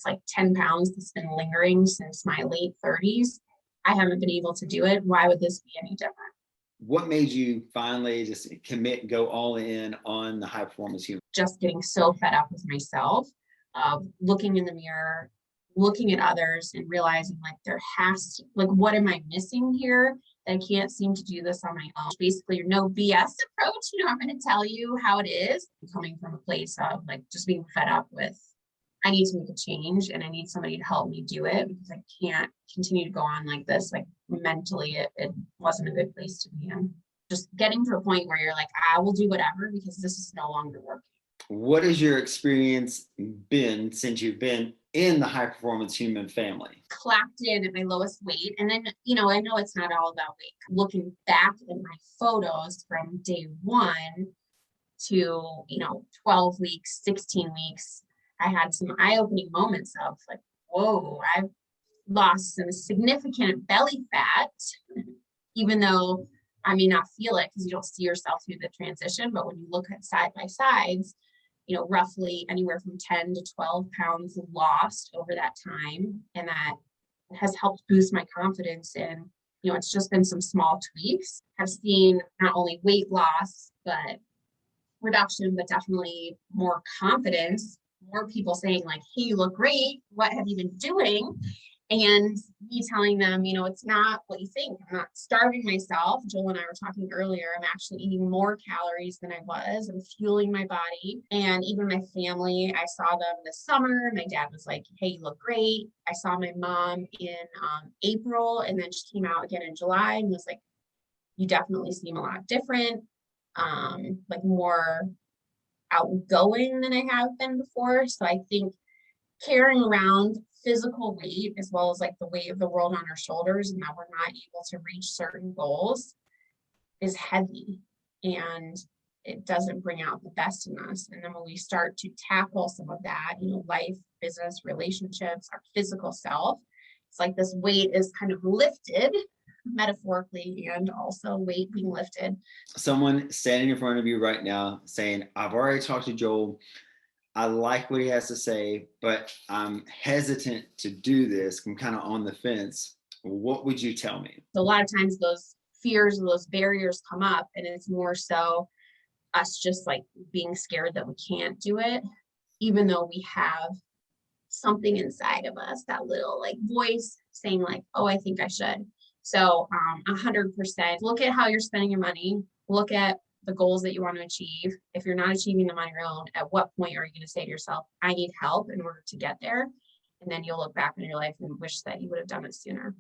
It's like 10 pounds that's been lingering since my late 30s. I haven't been able to do it. Why would this be any different? What made you finally just commit, go all in on the high performance human? Just getting so fed up with myself, of looking in the mirror, looking at others and realizing like what am I missing here? I can't seem to do this on my own. Basically, your no BS approach. I'm going to tell you how it is. Coming from a place of like just being fed up with, I need to make a change and I need somebody to help me do it because I can't continue to go on like this. Like mentally, it wasn't a good place to be in. Just getting to a point where you're like, I will do whatever because this is no longer working. What has your experience been since you've been in the high performance human family? Clocked in at my lowest weight. And then, I know it's not all about weight. Looking back at my photos from day one to, 12 weeks, 16 weeks, I had some eye-opening moments of like, whoa, I've lost some significant belly fat, even though I may not feel it because you don't see yourself through the transition. But when you look at side by sides, roughly anywhere from 10 to 12 pounds lost over that time. And that has helped boost my confidence. And, it's just been some small tweaks. I've seen not only weight loss, but reduction, but definitely more confidence, more people saying like, hey, you look great. What have you been doing? And me telling them, it's not what you think. I'm not starving myself. Joel and I were talking earlier. I'm actually eating more calories than I was. I'm fueling my body. And even my family, I saw them this summer. My dad was like, hey, you look great. I saw my mom in April, and then she came out again in July and was like, you definitely seem a lot different, like more outgoing than I have been before. So I think carrying around physical weight as well as like the weight of the world on our shoulders and that we're not able to reach certain goals is heavy and it doesn't bring out the best in us. And then when we start to tackle some of that, life, business, relationships, our physical self, it's like this weight is kind of lifted metaphorically and also weight being lifted. Someone standing in front of you right now saying, I've already talked to Joel. I like what he has to say, but I'm hesitant to do this. I'm kind of on the fence. What would you tell me? So a lot of times those fears and those barriers come up, and it's more so us just like being scared that we can't do it, even though we have something inside of us, that little like voice saying like, oh, I think I should. So 100% look at how you're spending your money. Look at the goals that you want to achieve. If you're not achieving them on your own, at what point are you going to say to yourself, I need help in order to get there? And then you'll look back in your life and wish that you would have done it sooner.